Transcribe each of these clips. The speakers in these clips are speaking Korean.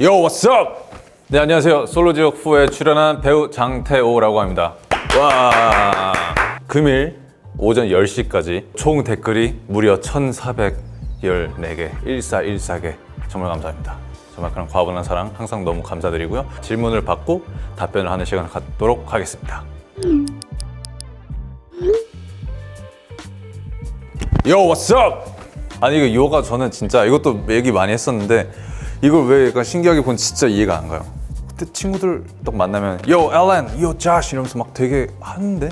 Yo, what's up? 네, 안녕하세요. 솔로지옥 후에 출연한 배우 장태호라고 합니다. 와, 금일 오전 10시까지 총 댓글이 무려 1,414개, 1414개. 정말 감사합니다. 정말 그런 과분한 사랑 항상 너무 감사드리고요. 질문을 받고 답변을 하는 시간을 갖도록 하겠습니다. Yo, what's up? 아니 이거 요가 저는 진짜 이것도 얘기 많이 했었는데 이걸 왜 약간 신기하게 본 진짜 이해가 안 가요. 그때 친구들 딱 만나면 Yo, Alan, Yo, Josh 이러면서 막 되게 하는데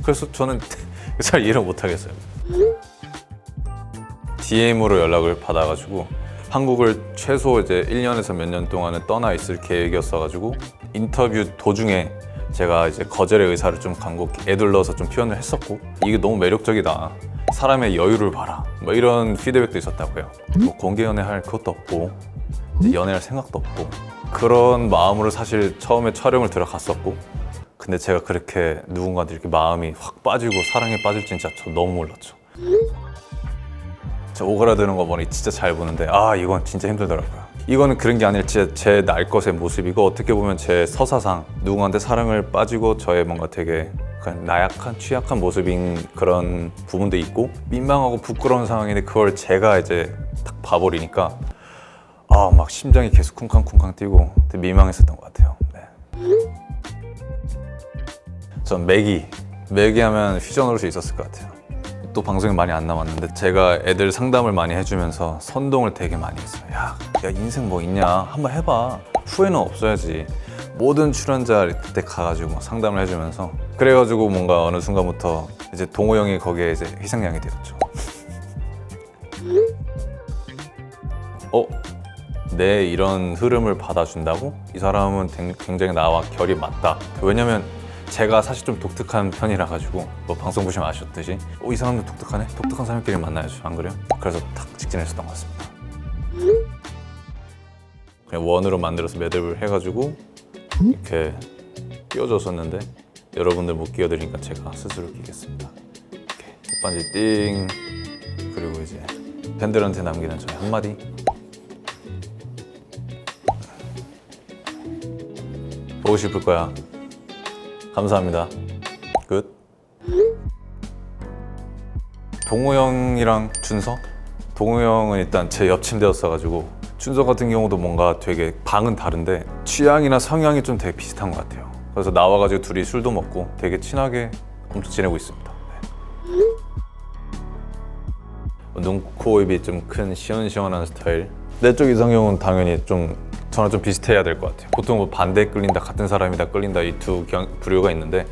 그래서 저는 잘 이해를 못 하겠어요. DM으로 연락을 받아가지고 한국을 최소 이제 1년에서 몇 년 동안은 떠나 있을 계획이었어가지고 인터뷰 도중에 제가 이제 거절의 의사를 좀 간곡히 애둘러서 좀 표현을 했었고 이게 너무 매력적이다. 사람의 여유를 봐라. 뭐 이런 피드백도 있었다고요. 뭐 공개 연애할 그것도 없고 이제 연애할 생각도 없고 그런 마음으로 사실 처음에 촬영을 들어갔었고 근데 제가 그렇게 누군가한테 이렇게 마음이 확 빠지고 사랑에 빠질지 진짜 저 너무 몰랐죠. 저 오그라드는 거 보니 진짜 잘 보는데 아 이건 진짜 힘들더라고요. 이거는 그런 게 아니라 진짜 제 날 것의 모습이고 어떻게 보면 제 서사상 누군가한테 사랑을 빠지고 저의 뭔가 되게 나약한 취약한 모습인 그런 부분도 있고 민망하고 부끄러운 상황인데 그걸 제가 이제 딱 봐버리니까 아 막 심장이 계속 쿵쾅쿵쾅 뛰고 되게 민망했었던 것 같아요. 네. 전 매기 하면 퓨전으로 수 있었을 것 같아요. 또 방송에 많이 안 남았는데 제가 애들 상담을 많이 해주면서 선동을 되게 많이 했어요. 야 인생 뭐 있냐 한번 해봐. 후회는 없어야지. 모든 출연자 그때 가가지고 막 상담을 해주면서 그래가지고 뭔가 어느 순간부터 이제 동호 형이 거기에 이제 희생양이 되었죠. 내 이런 흐름을 받아준다고? 이 사람은 굉장히 나와 결이 맞다. 왜냐면 제가 사실 좀 독특한 편이라 가지고 뭐 방송 보시면 아셨듯이 이 사람도 독특하네? 독특한 사람끼리 만나야죠. 안 그래요? 그래서 탁 직진했었던 것 같습니다. 그냥 원으로 만들어서 매듭을 해가지고 이렇게 끼워줬었는데 여러분들 못 끼워드리니까 제가 스스로 끼겠습니다. 이렇게 반지 띵 그리고 이제 팬들한테 남기는 저의 한마디 보고 싶을 거야. 감사합니다. 끝. 동호 형이랑 준서? 동호 형은 일단 제 옆 침대였어가지고 준서 같은 경우도 뭔가 되게 방은 다른데 취향이나 성향이 좀 되게 비슷한 것 같아요. 그래서 나와가지고 둘이 술도 먹고 되게 친하게 엄청 지내고 있습니다. 네. 눈, 코, 입이 좀 큰 시원시원한 스타일. 내 쪽 이상형은 당연히 좀 저랑 좀 비슷해야 될 것 같아요. 보통 뭐 반대에 끌린다, 같은 사람이다 끌린다 이 두 부류가 있는데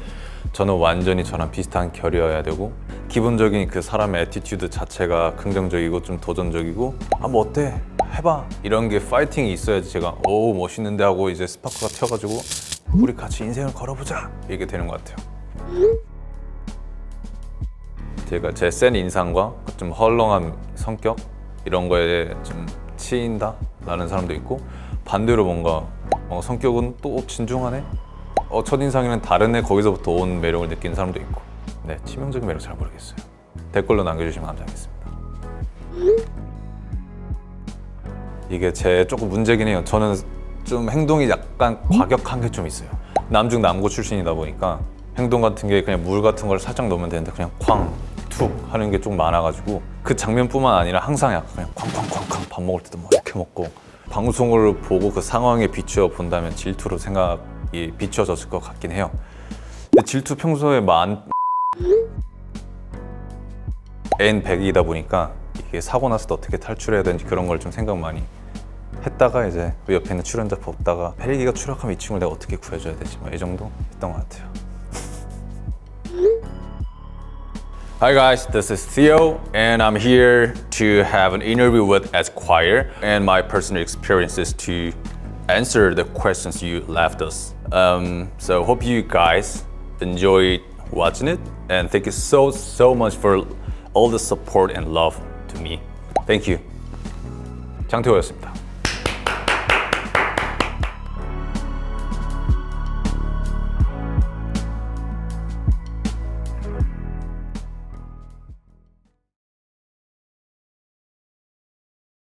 저는 완전히 저랑 비슷한 결이어야 되고 기본적인 그 사람의 애티튜드 자체가 긍정적이고 좀 도전적이고 뭐 어때? 해봐 이런 게 파이팅이 있어야지 제가 오 멋있는데 하고 이제 스파크가 튀어가지고 우리 같이 인생을 걸어보자 이게 되는 것 같아요. 제가 제 센 인상과 좀 헐렁한 성격 이런 거에 좀 치인다 라는 사람도 있고 반대로 뭔가 성격은 또 진중하네? 첫인상에는 다른 애 거기서부터 온 매력을 느끼는 사람도 있고 네, 치명적인 매력 잘 모르겠어요. 댓글로 남겨주시면 감사하겠습니다. 이게 제 조금 문제긴 해요. 저는 좀 행동이 약간 과격한 게 좀 있어요. 남중 남고 출신이다 보니까 행동 같은 게 그냥 물 같은 걸 살짝 넣으면 되는데 그냥 쾅, 툭 하는 게 좀 많아가지고 그 장면뿐만 아니라 항상 약간 그냥 쾅쾅쾅쾅 밥 먹을 때도 막 이렇게 먹고 방송을 보고 그 상황에 비추어 본다면 질투로 생각이 비춰졌을 것 같긴 해요. 근데 질투 평소에 N100이다 보니까 이게 사고 났을 때 어떻게 탈출해야 되는지 그런 걸 좀 생각 많이 했다가 이제 그 옆에 있는 출연자 보다가 헬기가 추락하면 이 친구를 내가 어떻게 구해줘야 되지 뭐 이 정도 했던 것 같아요. Hi guys, this is Theo and I'm here to have an interview with Esquire and my personal experiences to answer the questions you left us. So hope you guys enjoyed watching it and thank you so much for all the support and love to me. Thank you. 장태호였습니다.